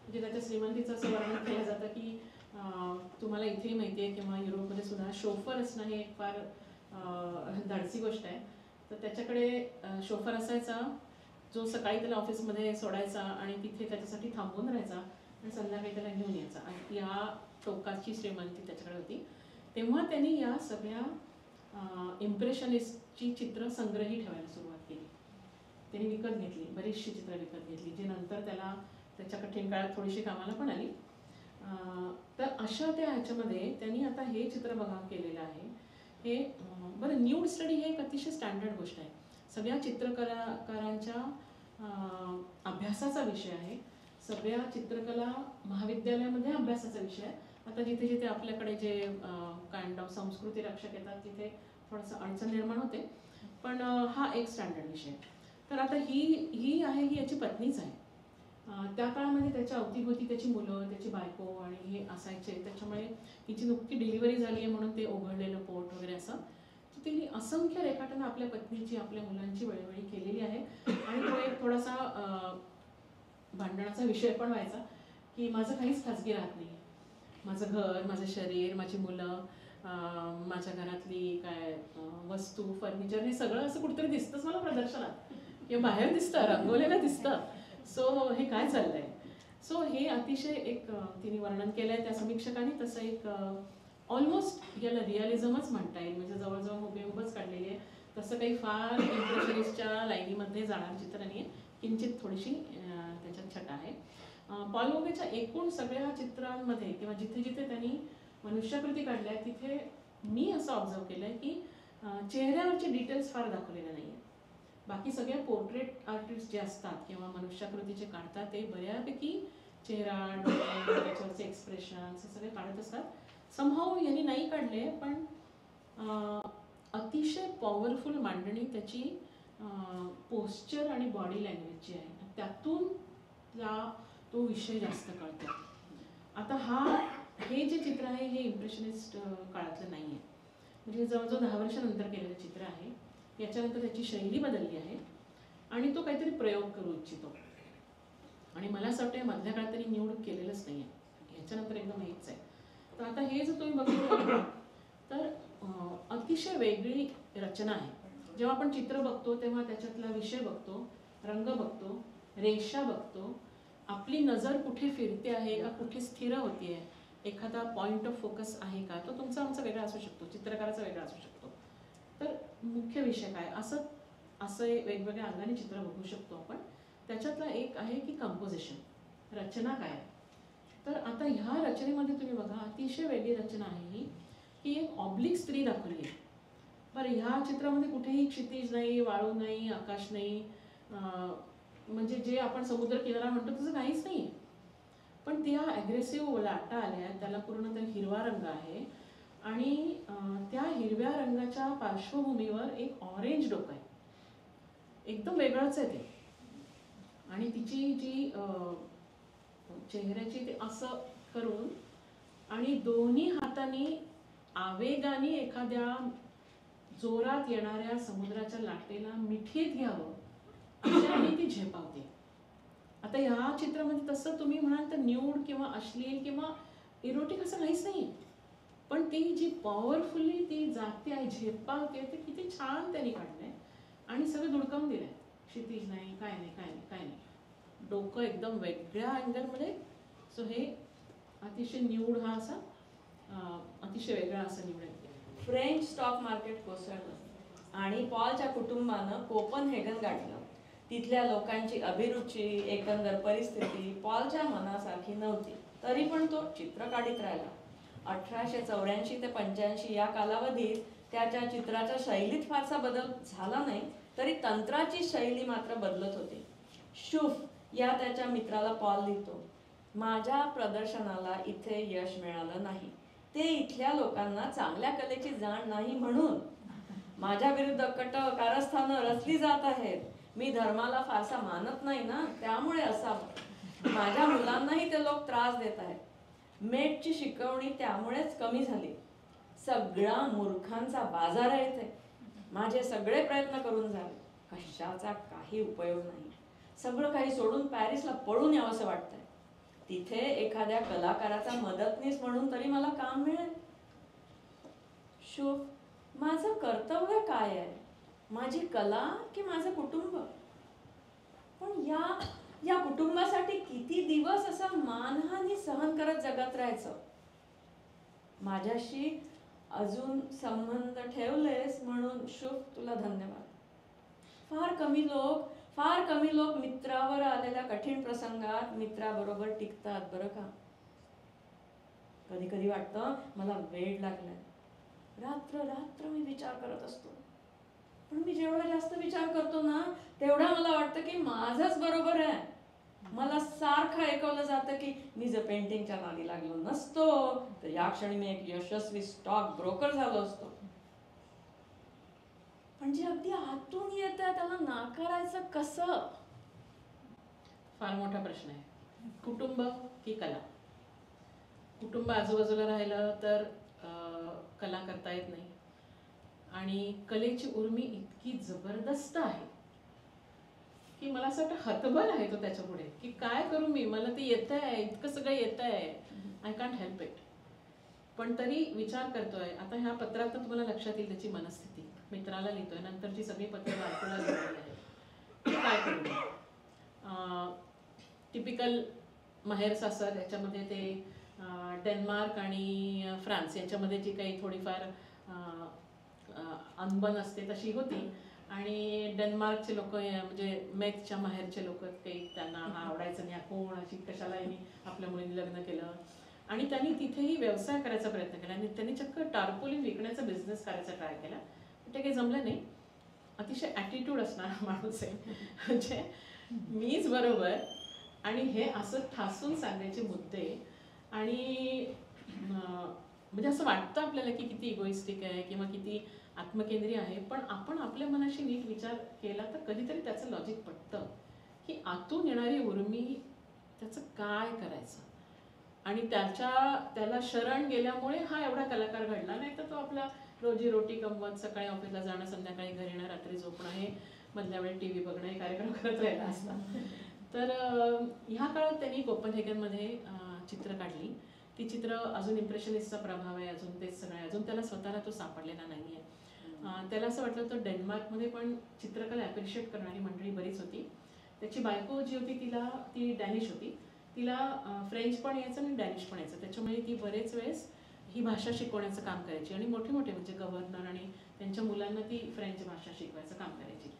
म्हणजे त्याच्या श्रीमंतीचं असं वर्णन केलं जातं की तुम्हाला इथेही माहिती आहे किंवा युरोपमध्ये सुद्धा शोफर असणं हे एक फार धाडसी गोष्ट आहे. तर त्याच्याकडे शोफर असायचा जो सकाळी त्याला ऑफिसमध्ये सोडायचा आणि तिथे त्याच्यासाठी थांबून राहायचा आणि संध्याकाळी त्याला घेऊन यायचा. आणि या टोकाची श्रीमंती त्याच्याकडे होती. तेव्हा त्यांनी या सगळ्या इम्प्रेशनिस्टची चित्र संग्रही ठेवायला सुरुवात केली. त्यांनी विकत घेतली, बरीचशी चित्र विकत घेतली, जी नंतर त्याच्या कठीण काळात थोडीशी कामाला पण आली. तर अशा ह्याच्यामध्ये त्यांनी आता हे चित्र बघा केलेलं आहे. हे बरं, न्यूड स्टडी हे एक अतिशय स्टँडर्ड गोष्ट आहे. सगळ्या चित्रकलाकारांच्या अभ्यासाचा विषय आहे. सगळ्या चित्रकला महाविद्यालयामध्ये अभ्यासाचा विषय आहे. आता जिथे जिथे आपल्याकडे जे काइंड ऑफ संस्कृती रक्षक येतात तिथे थोडंसं अडचण निर्माण होते, पण हा एक स्टँडर्ड विषय. तर आता ही आहे, ही याची पत्नीच आहे. त्या काळामध्ये त्याच्या अवतीभोवती त्याची मुलं, त्याची बायको आणि हे असायचे. त्याच्यामुळे हिची नुकती डिलिव्हरी झाली आहे म्हणून ते ओघळलेलं पोट वगैरे असं. तर तिने असंख्य रेखाटनं आपल्या पत्नीची, आपल्या मुलांची वेळोवेळी केलेली आहे. आणि तो एक थोडासा भांडणाचा विषय पण व्हायचा की माझं काहीच खाजगी राहत नाही. माझं घर, माझं शरीर, माझी मुलं, माझ्या घरातली काय वस्तू, फर्निचर, हे सगळं असं कुठेतरी दिसतंच मला प्रदर्शनात किंवा बाहेर दिसतं, रंगवलेलं दिसतं. सो हे काय चाललंय. सो हे अतिशय एक तिने वर्णन केलं आहे त्या समीक्षकांनी. तसं एक ऑलमोस्ट याला रिअलिझमच म्हणता येईल, म्हणजे जवळजवळ हुबेहूबच काढलेली आहे. तसं काही फार इम्प्रेशनिस्टच्या लाईनीमध्ये जाणार चित्र नाही आहे. किंचित थोडीशी त्याच्यात छटा आहे. पॉल गोगेच्या एकूण सगळ्या चित्रांमध्ये किंवा जिथे जिथे त्यांनी मनुष्याकृती काढल्या तिथे मी असं ऑब्झर्व केलंय की चेहऱ्यावरचे डिटेल्स फार दाखवलेले नाही आहेत. बाकी सगळे पोर्ट्रेट आर्टिस्ट जे असतात किंवा मनुष्याकृतीचे काढतात ते बऱ्यापैकी चेहरा, डोळे, त्याच्यावरचे एक्सप्रेशन हे सगळे काढत असतात. समहाऊ यांनी नाही काढले, पण अतिशय पॉवरफुल मांडणी त्याची पोस्चर आणि बॉडी लँग्वेजची आहे. त्यातून तो विषय जास्त कळतो. आता हे जे चित्र आहे हे इम्प्रेशनिस्ट काळातलं नाही आहे, म्हणजे जवळजवळ 10 वर्षानंतर केलेलं चित्र आहे. याच्यानंतर त्याची शैली बदलली आहे आणि तो काहीतरी प्रयोग करू इच्छितो. आणि मला असं वाटतं मधल्या काळात तरी निवड केलेलंच नाही आहे, ह्याच्यानंतर एकदम हेच आहे. तर आता हे जर तुम्ही बघितलं तर अतिशय वेगळी रचना आहे. जेव्हा आपण चित्र बघतो तेव्हा त्याच्यातला विषय बघतो, रंग बघतो, रेषा बघतो, आपली नजर कुठे फिरते आहे का कुठे स्थिर होती आहे, एखादा पॉइंट ऑफ फोकस आहे का, तो तुमचा आमचा वेगळा असू शकतो, चित्रकाराचा वेगळा असू शकतो. तर मुख्य विषय काय असं वेगवेगळ्या अंगाने चित्र बघू शकतो आपण. त्याच्यातला एक आहे की कंपोजिशन, रचना काय आहे. तर आता ह्या रचनेमध्ये तुम्ही बघा अतिशय वेगळी रचना आहे ही, की एक ऑब्लिक स्त्री दाखवली आहे. बरं, ह्या चित्रामध्ये कुठेही क्षितिज नाही, वाळू नाही, आकाश नाही, म्हणजे जे आपण समुद्र किनारा म्हणतो तसं काहीच नाही आहे. पण त्या ॲग्रेसिव्ह लाटा आल्या, त्याला पूर्ण तर हिरवा रंग आहे आणि त्या हिरव्या रंगाच्या पार्श्वभूमीवर एक ऑरेंज डोकं आहे, एकदम वेगळंच आहे ते. आणि तिची जी चेहऱ्याची ते असं करून आणि दोन्ही हातांनी आवेगाने एखाद्या जोरात येणाऱ्या समुद्राच्या लाटेला मिठीत घ्यावं अशाने ती झेपावते. आता ह्या चित्रामध्ये तसं तुम्ही म्हणाल तर न्यूड किंवा अश्लील किंवा इरोटिक असं काहीच नाही, पण ती जी पॉवरफुली ती जाते आहे, झेपावते, ते किती छान त्यांनी काढलंय आणि सगळं धुडकावून दिलंय. क्षितिज नाही, काय नाही, काय नाही, काय नाही, डोकं एकदम वेगळ्या अँगलमध्ये. सो हे अतिशय न्यूड हा असा अतिशय वेगळा असा न्यूड आहे. फ्रेंच स्टॉक मार्केट कोसळलं आणि पॉलच्या कुटुंबानं कोपनहेगन गाठलं. तिथल्या लोकांची अभिरुची, एकंदर परिस्थिती पॉलच्या मनासारखी नव्हती, तरी पण तो चित्र काढीत राहिला. 1884 ते 85 या कालावधीत त्याच्या चित्राच्या शैलीत फारसा बदल झाला नाही, तरी तंत्राची शैली मात्र बदलत होती. शुफ या त्याच्या मित्राला पॉल लिहितो, माझ्या प्रदर्शनाला इथे यश मिळालं नाही, ते इथल्या लोकांना चांगल्या कलेची जाण नाही म्हणून. माझ्या विरुद्ध कट कारस्थानं रचली जात आहेत. मी धर्माला फारसा मानत नाही ना, त्यामुळे असावं. माझ्या मुलांनाही ते लोक त्रास देत आहेत. मेटची शिकवणी त्यामुळेच कमी झाली. सगळा मूर्खांचा बाजार आहे इथे. माझे सगळे प्रयत्न करून झाले, कशाचा काही उपयोग नाही. सगळं काही सोडून पॅरिसला पळून यावंसं वाटतंय. तिथे एखाद्या कलाकाराचा मदतनीस म्हणून तरी मला काम मिळेल. शुभ, माझं कर्तव्य काय आहे? माझी कला की माझं कुटुंब? पण या कुटुंबासाठी किती दिवस असा मानहानी सहन करत जगत राहायचं? माझ्याशी अजून संबंध ठेवलेस म्हणून शुभ तुला धन्यवाद. फार कमी लोक मित्रावर आलेल्या कठीण प्रसंगात मित्राबरोबर टिकतात बरं का. कधी कधी वाटतं मला वेड लागलाय. रात्र मी विचार करत असतो, पण मी जेवढा जास्त विचार करतो ना तेवढा मला वाटतं की माझंच बरोबर आहे. मला सारखं ऐकवलं जातं की मी जर पेंटिंगच्या नादी लागलो नसतो तर या क्षणी मी एक यशस्वी स्टॉक ब्रोकर झालो असतो. पण जे अगदी आतून येतं त्याला नाकारायचं कसं? फार मोठा प्रश्न आहे. कुटुंब की कला? कुटुंब आजूबाजूला राहिलं तर कला करता येत नाही. आणि कलेची उर्मी इतकी जबरदस्त आहे की मला असं वाटतं हतबल आहे तो त्याच्या पुढे, की काय करू मी, मला ते येत आहे, इतकं सगळं येत आहे, आय कांट हेल्प इट. पण तरी विचार करतोय. आता ह्या पत्रात तुम्हाला लक्षात येईल त्याची मनस्थिती. मित्राला लिहितोय, नंतरची सगळी पत्र बायकोला लिहिलेली आहे की काय करू. टिपिकल माहेर सासर याच्यामध्ये ते डेन्मार्क आणि फ्रान्स यांच्यामध्ये जी काही थोडीफार अनबन असते तशी होती. आणि डेन्मार्कचे लोक म्हणजे मेथच्या माहेरचे लोक काही त्यांना हा आवडायचं नाही, कोण अशी कशाला यांनी आपल्या मुलीने लग्न केलं. आणि त्यांनी तिथेही व्यवसाय करायचा प्रयत्न केला आणि त्यांनी चक्क टार्पोलिन विकण्याचा बिझनेस करायचा ट्राय केला, ते काही जमलं नाही. अतिशय ॲटिट्यूड असणारा माणूस आहे, म्हणजे मीच बरोबर आणि हे असं ठासून सांगायचे मुद्दे. आणि म्हणजे असं वाटतं आपल्याला की किती इगोइस्टिक आहे किंवा किती आत्मकेंद्रीय आहे, पण आपण आपल्या मनाशी नीट विचार केला तर कधीतरी त्याचं लॉजिक पटतं की आतून येणारी उर्मी त्याचं काय करायचं. आणि त्याला शरण गेल्यामुळे हा एवढा कलाकार घडला, नाही तर तो आपला रोजी कमवत सकाळी ऑफिसला जाणं, संध्याकाळी घरी येणं, रात्री झोपणं, हे मधल्या वेळेत टी व्ही बघणं, हे कार्यक्रम करत राहिला असता. तर ह्या काळात त्यांनी कोपनहेगनमध्ये चित्र काढली. ती चित्र अजून इम्प्रेशनिस्टचा प्रभाव आहे, अजून तेच सगळे, अजून त्याला स्वतःला तो सापडलेला नाही आहे. त्याला असं वाटलं होतं डेन्मार्कमध्ये पण चित्रकला ॲप्रिशिएट करणारी मंडळी बरीच होती. त्याची बायको जी होती ती डॅनिश होती, तिला फ्रेंच पण यायचं आणि डॅनिश पण यायचं, त्याच्यामुळे ती बरेच वेळेस ही भाषा शिकवण्याचं काम करायची आणि मोठे मोठे म्हणजे गव्हर्नर आणि त्यांच्या मुलांना ती फ्रेंच भाषा शिकवायचं काम करायची.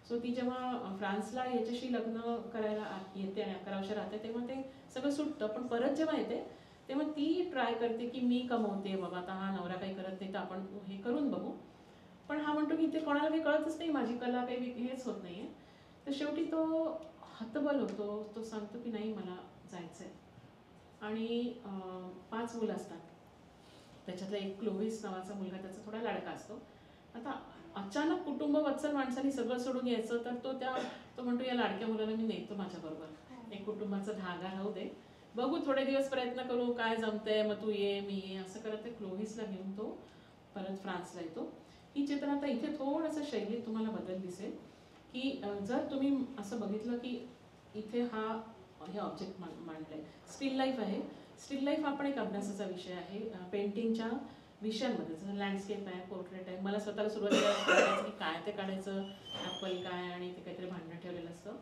सो ती जेव्हा फ्रान्सला याच्याशी लग्न करायला येते आणि 11 वर्ष राहते तेव्हा ते सगळं सुटतं, पण परत जेव्हा येते तेव्हा ती ट्राय करते की मी कमवते बाबा, आता हा नवरा काही करत नाही तर आपण हे करून बघू. पण हा म्हणतो की ते कोणाला काही कळतच नाही, माझी कला काही हेच होत नाही आहे. तर शेवटी तो हतबल होतो, तो सांगतो की नाही मला जायचं आहे. आणि 5 मुलं असतात, त्याच्यातला एक क्लोव्हिस नावाचा मुलगा, त्याचा थोडा लाडका असतो. आता अचानक कुटुंब वत्सल माणसाने सगळं सोडून यायचं, तर तो म्हणतो या लाडक्या मुलाला मी नेतो माझ्याबरोबर, एक कुटुंबाचा धागा राहू दे, बघू थोडे दिवस प्रयत्न करू, काय जमतंय, मग तू ये मी ये, असं करत ते क्लोव्हिसला घेऊन तो परत फ्रान्सला येतो. ही चित्र आता इथे थोडंसं शैलीत तुम्हाला बदल दिसेल की जर तुम्ही असं बघितलं की इथे हे ऑब्जेक्ट मांडलंय, स्टील लाईफ आहे. स्टील लाईफ हा पण एक अभ्यासाचा विषय आहे पेंटिंगच्या विषयांमध्ये, जसं लँडस्केप आहे, पोर्ट्रेट आहे. मला स्वतःला सुरुवातीला कळायचं की काय ते काढायचं, ॲपल काय आणि ते काहीतरी भांडणं ठेवलेलं असतं,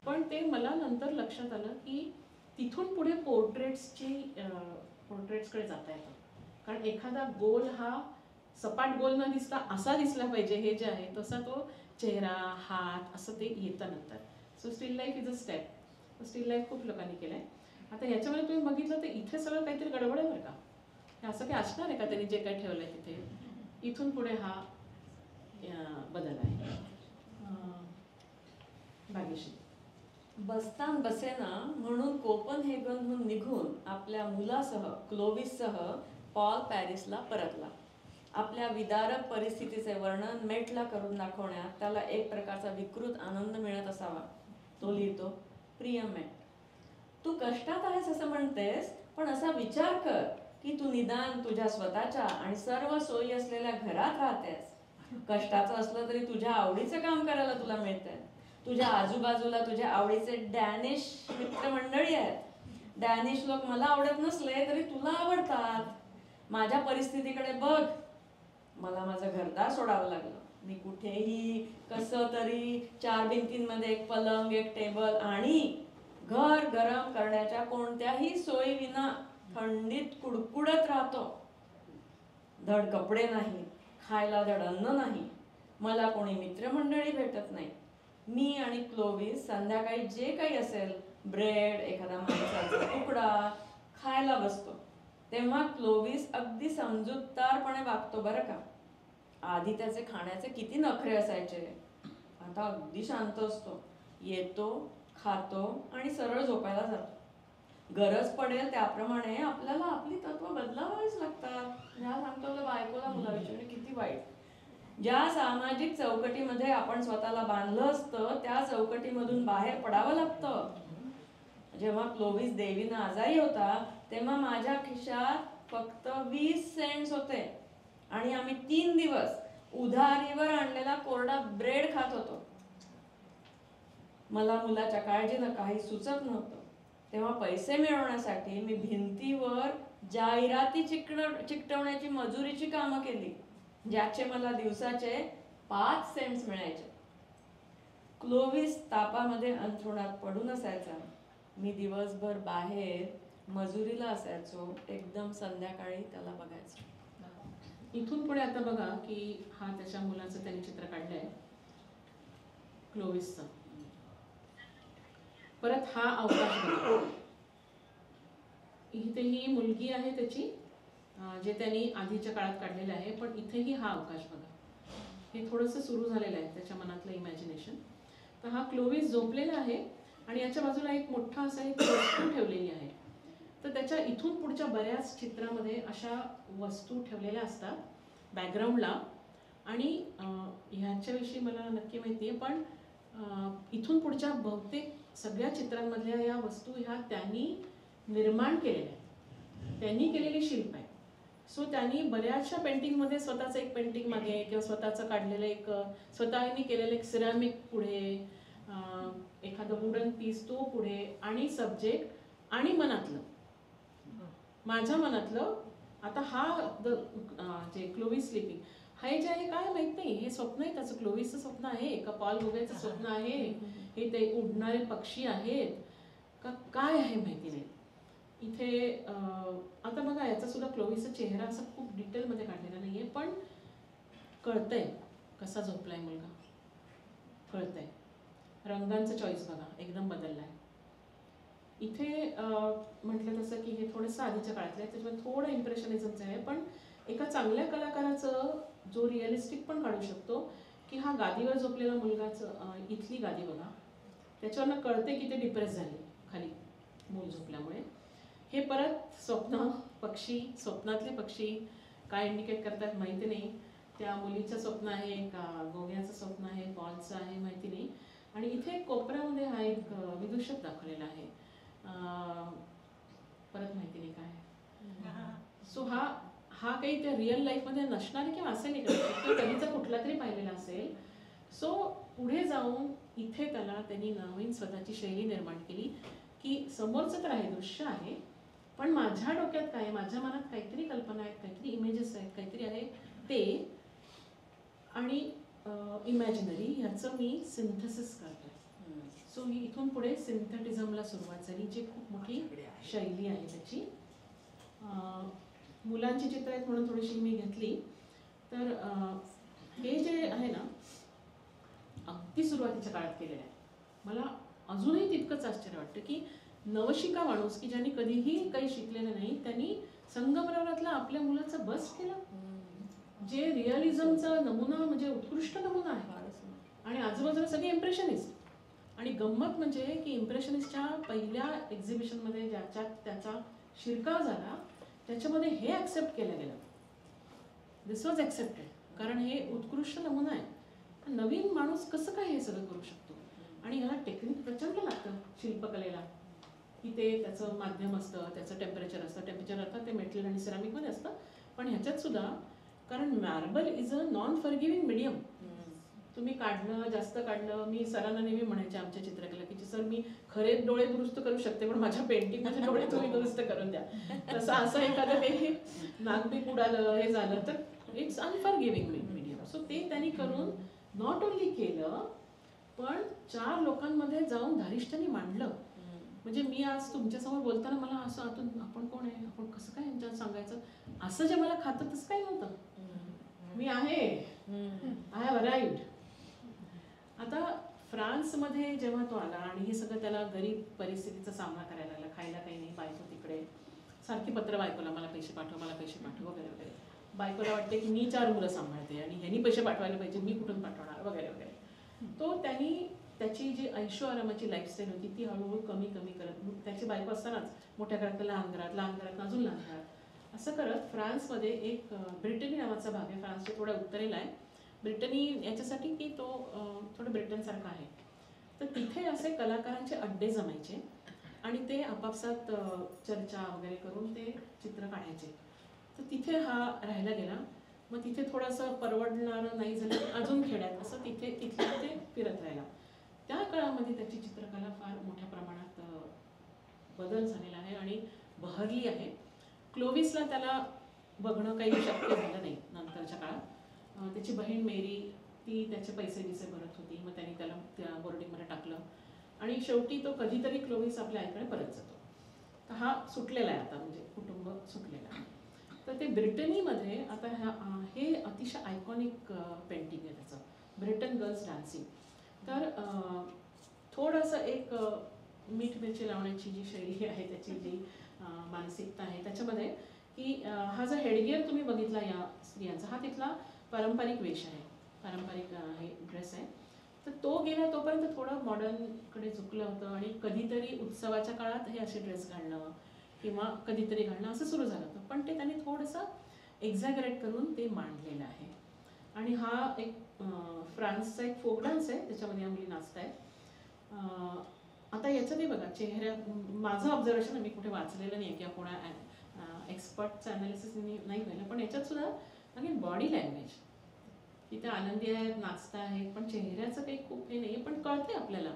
पण ते मला नंतर लक्षात आलं की तिथून पुढे पोर्ट्रेट्सकडे जाता येतं. कारण एखादा गोल हा सपाट गोल न दिसता असा दिसला पाहिजे, हे जे आहे तसा तो चेहरा, हात असं ते येतं नंतर. So steel life is a step. Steel life खूप लोकांनी केलं आहे. आता याच्यामध्ये तुम्ही बघितलं तर इथे सगळं काहीतरी गडबड आहे बरं का. हे असं काही असणार आहे का त्यांनी जे काही ठेवलं आहे तिथे. इथून पुढे हा बदल आहे. भाग्यश्री. बसतान बसेना म्हणून कोपनहेगनहून निघून आपल्या मुलासह क्लोव्हिससह पॉल पॅरिसला परतला. आपल्या विदारक परिस्थितीचे वर्णन मेटला करून दाखवण्यात त्याला एक प्रकारचा विकृत आनंद मिळत असावा. तो लिहितो, प्रिय मेट, तू कष्टात आहेस असं म्हणतेस, पण असा विचार कर की तू निदान तुझ्या स्वतःच्या आणि सर्व सोयी असलेल्या घरात राहतेस. कष्टाचं असलं तरी तुझ्या आवडीचं काम करायला तुला मिळतंय. तुझ्या आजूबाजूला तुझ्या आवडीचे डॅनिश मित्रमंडळी आहेत. डॅनिश लोक मला आवडत नसले तरी तुला आवडतात. माझ्या परिस्थितीकडे बघ. मला माझं घरदार सोडावं लागलं. मी कुठेही कसं तरी 4 भिंतींमध्ये एक पलंग, एक टेबल आणि घर गरम करण्याच्या कोणत्याही सोयी विना थंडीत कुडकुडत राहतो. धड कपडे नाही, खायला धड अन्न नाही. मला कोणी मित्रमंडळी भेटत नाही. मी आणि क्लोव्हिस संध्याकाळी जे काही असेल, ब्रेड, एखादा मांसाचा तुकडा खायला बसतो. तेव्हा क्लोव्हिस अगदी समजूतदारपणे वागतो बरं का. आधी त्याचे खाण्याचे किती नखरे असायचे, आता अगदी शांत असतो. येतो, खातो आणि सरळ झोपायला जातो. गरज पडेल त्याप्रमाणे आपल्याला आपली तत्व बदलावावीच लागतात. ह्या सांगतो बायकोला मुलाविषयी, किती वाईट. ज्या सामाजिक चौकटीमध्ये आपण स्वतःला बांधलं असतं त्या चौकटीमधून बाहेर पडावं लागतं. जेव्हा क्लोव्हिस देवीनं आजारी होता तेव्हा माझ्या खिशात फक्त 20 सेंट्स होते आणि आम्ही 3 दिवस उधारीवर आणलेला कोरडा ब्रेड खात होतो. मला मुलाच्या काळजीनं काही सुचत नव्हतं. तेव्हा पैसे मिळवण्यासाठी मी भिंतीवर जाहिराती चिकटवण्याची मजुरीची कामं केली, ज्याचे मला दिवसाचे 5 सेंट्स मिळायचे. क्लोव्हिस तापामध्ये अंथरुणात पडून असायचा. मी दिवसभर बाहेर मजुरीला असायचो. एकदम संध्याकाळी त्याला बघायचो. इथून पुढे आता बघा की हा त्याच्या मुलाचं त्यांनी चित्र काढलंय. क्लोविसचा. परत हा अवकाश बघा. इथे ही मुलगी आहे त्याची, जे त्यांनी आधीच्या काळात काढलेलं आहे, पण इथेही हा अवकाश बघा. हे थोडंसं सुरू झालेलं आहे त्याच्या मनातलं इमॅजिनेशन. तर हा क्लोविस झोपलेला आहे आणि याच्या बाजूला एक मोठा असा एक वस्तू ठेवलेली आहे. तर त्याच्या इथून पुढच्या बऱ्याच चित्रामध्ये अशा वस्तू ठेवलेल्या असतात बॅकग्राऊंडला. आणि ह्याच्याविषयी मला नक्की माहिती आहे, पण इथून पुढच्या बहुतेक सगळ्या चित्रांमधल्या या वस्तू ह्या त्यांनी निर्माण केलेल्या आहेत, त्यांनी केलेली शिल्प आहे. सो त्यांनी बऱ्याचशा पेंटिंगमध्ये स्वतःचं एक पेंटिंग मागे किंवा स्वतःचं काढलेलं एक स्वतःनी केलेलं एक सिरॅमिक पुढे, एखादं वुडन पीस तो पुढे, आणि सब्जेक्ट आणि मनातलं, माझ्या मनातलं. आता हा जे क्लोविस स्लीपिंग हे जे आहे काय माहित नाही, हे स्वप्न आहे त्याचं, क्लोविसचं स्वप्न आहे का पॉल गोगेचं स्वप्न आहे, हे ते उडणारे पक्षी आहेत का काय आहे माहिती नाही. इथे आता बघा याचा सुद्धा क्लोविसचा चेहरा असा खूप डिटेलमध्ये काढलेला नाहीये, पण कळतंय कसा झोपलाय मुलगा, कळतंय. रंगांचं चॉईस बघा एकदम बदललाय. इथे म्हटलं तसं की हे थोडंसं आधीच्या काळातलं आहे, त्याच्यामुळे थोडं इम्प्रेशनिझमचं आहे, पण एका चांगल्या कलाकाराचं जो रिअलिस्टिक पण काढू शकतो की हा गादीवर झोपलेला मुलगाचं, इथली गादी बघा, त्याच्यावरनं कळते की ते डिप्रेस झाले खाली मूल झोपल्यामुळे. हे परत स्वप्न, पक्षी, स्वप्नातले पक्षी काय इंडिकेट करतात माहिती नाही. त्या मुलीचं स्वप्न आहे का गोग्याचं स्वप्न आहे, पॉलचं आहे माहिती नाही. आणि इथे कोपऱ्यामध्ये हा एक विदूषक दाखवलेला आहे, परत माहिती नाही काय. सो हा काही त्या रिअल लाईफमध्ये नसणार किंवा असेल नाही कदाचित, कधीचा कुठला तरी पाहिलेला असेल. सो पुढे जाऊन इथे त्यांनी नवीन स्वतःची शैली निर्माण केली की समोरचं तर आहे, दृश्य आहे, पण माझ्या डोक्यात काय, माझ्या मनात काहीतरी कल्पना आहेत, काहीतरी इमेजेस आहेत, काहीतरी आहे ते, आणि इमॅजिनरी ह्याचं मी सिंथेसिस करतोय. सो ही इथून पुढे सिंथेटिझमला सुरुवात झाली, जी खूप मोठी शैली आहे त्याची. मुलांची चित्र आहेत म्हणून थोडीशी मी घेतली. तर हे जे आहे ना अगदी सुरुवातीच्या काळात केलेलं आहे. मला अजूनही तितकंच आश्चर्य वाटतं की नवशिका माणूस की ज्यांनी कधीही काही शिकलेलं नाही, त्यांनी संगमरवरातला आपल्या मुलाचं बस केलं, जे रिअलिझमचा नमुना म्हणजे उत्कृष्ट नमुना आहे. आणि आजूबाजूला सगळे इम्प्रेशनिस्ट. आणि गंमत म्हणजे की इम्प्रेशनिस्टच्या पहिल्या एक्झिबिशनमध्ये ज्याच्यात त्याचा शिरकाव झाला त्याच्यामध्ये हे ॲक्सेप्ट केलं गेलं, दिस वॉज ॲक्सेप्टेड, कारण हे उत्कृष्ट नमुना आहे. नवीन माणूस कसं काय हे सगळं करू शकतो. आणि ह्याला टेक्निक प्रचंड लागतं शिल्पकलेला, की ते त्याचं माध्यम असतं, त्याचं टेम्परेचर असतं. टेम्परेचर अर्थात ते मेटल आणि सिरामिकमध्ये असतं, पण ह्याच्यात सुद्धा, कारण marble is a non forgiving medium. तुम्ही काढलं, जास्त काढलं, मी सरांना नेहमी म्हणायचे आमच्या चित्रकला की सर मी खरे डोळे दुरुस्त करू शकते, पण माझ्या पेंटिंगमध्ये डोळे तुम्ही दुरुस्त करून द्या. तसं असं एखादं काही नागबीक उडालं, हे झालं तर इट्स अनफॉरगिव्हिंग मीडियम. सो ते त्यांनी करून नॉट ओनली केलं, पण 4 लोकांमध्ये जाऊन धारिष्ट्याने मांडलं. म्हणजे मी आज तुमच्यासमोर बोलताना मला असं आतून आपण कोण आहे, आपण कसं काय यांच्यात सांगायचं, असं जे मला खातं तसं काही नव्हतं. मी आहे, आय हॅव अराइव्ड. आता फ्रान्समध्ये जेव्हा तो आला आणि हे सगळं त्याला गरीब परिस्थितीचा सामना करायला लागला, खायला काही नाही, बायको तिकडे सारखी पत्र बायकोला, मला पैसे पाठव, मला पैसे पाठव वगैरे वगैरे. बायकोला वाटते की मी 4 मुलं सांभाळते आणि ह्यांनी पैसे पाठवायला पाहिजे, मी कुठून पाठवणार वगैरे वगैरे. तो त्यांनी त्याची जी ऐशो आरामाची लाईफस्टाईल होती ती हळूहळू कमी कमी करत, त्याची बायको असतानाच मोठ्या घरात लहान घरात, लहान घरात अजून लहान घरात, असं करत फ्रान्समध्ये एक ब्रिटनी नावाचा भाग आहे, फ्रान्सच्या थोड्या उत्तरेला आहे. ब्रिटनी याच्यासाठी की तो थोडं ब्रिटनसारखा आहे. तर तिथे असे कलाकारांचे अड्डे जमायचे आणि ते आपापसात चर्चा वगैरे करून ते चित्र काढायचे. तर तिथे हा राहायला गेला. मग तिथे थोडंसं परवडणारं नाही झालं, अजून खेड्यात असं तिथे ते फिरत राहिला. त्या काळामध्ये त्याची चित्रकला फार मोठ्या प्रमाणात बदल झालेला आहे आणि बहरली आहे. क्लोविसला त्याला बघणं काही शक्य झालं नाही नंतरच्या काळात. त्याची बहीण मेरी ती त्याचे पैसे भरत होती, मग त्यांनी त्याला त्या बोर्डिंगमध्ये टाकलं आणि शेवटी तो कधीतरी क्लोविस आपल्या आईकडे परत जातो. तर हा सुटलेला आहे आता, म्हणजे कुटुंब सुटलेलं आहे. तर ते ब्रिटनीमध्ये आता हे अतिशय आयकॉनिक पेंटिंग आहे त्याचं, ब्रिटन गर्ल्स डान्सिंग. तर थोडंसं एक मीठ मिरची लावण्याची जी शैली आहे, त्याची जी मानसिकता आहे त्याच्यामध्ये, की हा जो हेडगिअर तुम्ही बघितला या स्त्रियांचा, हा तिथला पारंपरिक वेश आहे, पारंपरिक हे ड्रेस आहे. तर तो गेला तोपर्यंत थोडं मॉडर्नकडे झुकलं होतं आणि कधीतरी उत्सवाच्या काळात हे असे ड्रेस घालणं किंवा कधीतरी घालणं असं सुरू झालं होतं. पण ते त्यांनी थोडंसं एक्झॅगरेट करून ते मांडलेलं आहे. आणि हा एक फ्रान्सचा एक फोक डान्स आहे, त्याच्यामध्ये या मुली नाचत आहेत. आता याच्यातही बघा चेहऱ्या, माझं ऑब्झर्वेशन, मी कुठे वाचलेलं नाही किंवा कोणा एक्सपर्टचं ॲनालिसिस नाही केलं, पण याच्यात सुद्धा अगेन बॉडी लँग्वेज, की त्या आनंदी आहेत, नाचता आहेत, पण चेहऱ्याचं काही खूप हे नाही, पण कळते आपल्याला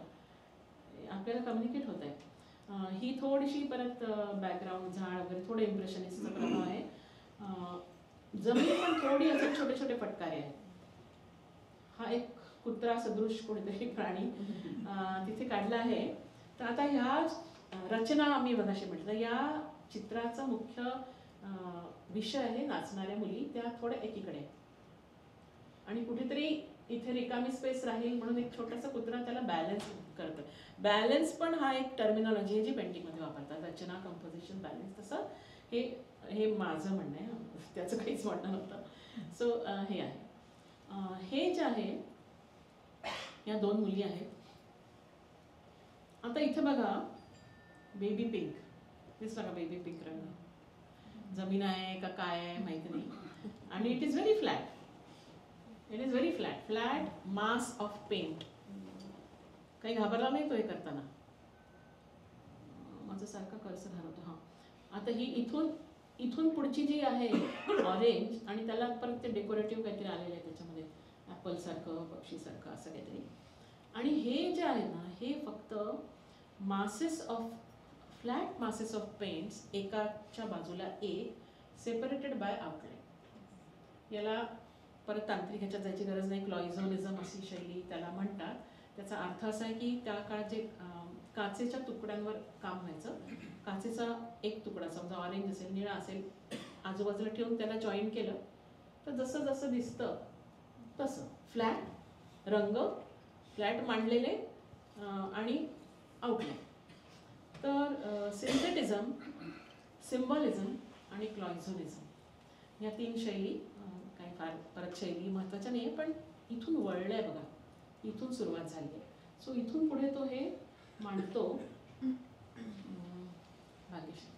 कम्युनिकेट होत आहे. ही थोडीशी परत बॅकग्राऊंड, झाड वगैरे थोडं इम्प्रेशनिस्टचा प्रभाव आहे. जमीन पण थोडी असे छोटे छोटे फटकारे आहेत. हा एक कुत्रा सदृश कोणीतरी प्राणी तिथे काढला आहे. तर आता ह्या रचना आम्ही मगाशी म्हटलं, या चित्राचा मुख्य विषय आहे नाचणाऱ्या मुली, त्या थोड्या एकीकडे आणि कुठेतरी इथे रिकामी स्पेस राहील म्हणून एक छोटासा कुत्रा त्याला बॅलन्स करतं. बॅलन्स पण हा एक टर्मिनॉलॉजी आहे जी पेंटिंगमध्ये वापरतात, रचना, कंपोजिशन, बॅलन्स. तसं हे माझं म्हणणं आहे, त्याचं काहीच म्हणणं नव्हतं. सो हे आहे. हे जे आहे, या 2 मुली आहेत. आता इथे बघा बेबी पिंक दिसला का? बेबी पिंक रंग जमीन आहे का काय आहे माहिती नाही. आणि it is very flat, it is very flat, flat mass of paint. काही घाबरला नाही तो हे करताना. माझं सारखा कर्सर हरवतो. हां, आता ही इथून पुढची जी आहे ऑरेंज, आणि त्याला परत ते डेकोरेटिव्ह काहीतरी आलेलं आहे त्याच्यामध्ये, ॲपलसारखं, पक्षीसारखं असं काहीतरी. आणि हे जे आहे ना, हे फक्त फ्लॅट मासेस ऑफ पेंट्स एकाच्या बाजूला एक, सेपरेटेड बाय आउटलाईन. याला परत तांत्रिक ह्याच्यात जायची गरज नाही, क्लॉइझोनिझम अशी शैली त्याला म्हणतात. त्याचा अर्थ असा आहे की त्या काळात जे काचेच्या तुकड्यांवर काम व्हायचं, काचेचा एक तुकडा समजा ऑरेंज असेल, निळा असेल, आजूबाजूला ठेवून त्याला जॉईन केलं तर जसं जसं दिसतं तसं फ्लॅट रंग, फ्लॅट मांडलेले आणि आउटलाईन. तर सिंथेटिझम, सिम्बॉलिझम आणि क्लॉइझोनिझम या 3 शैली, काही फार परत शैली महत्त्वाच्या नाही आहे, पण इथून वळलं आहे बघा, इथून सुरुवात झाली आहे. सो इथून पुढे तो हे मांडतो. भाग्यश्री.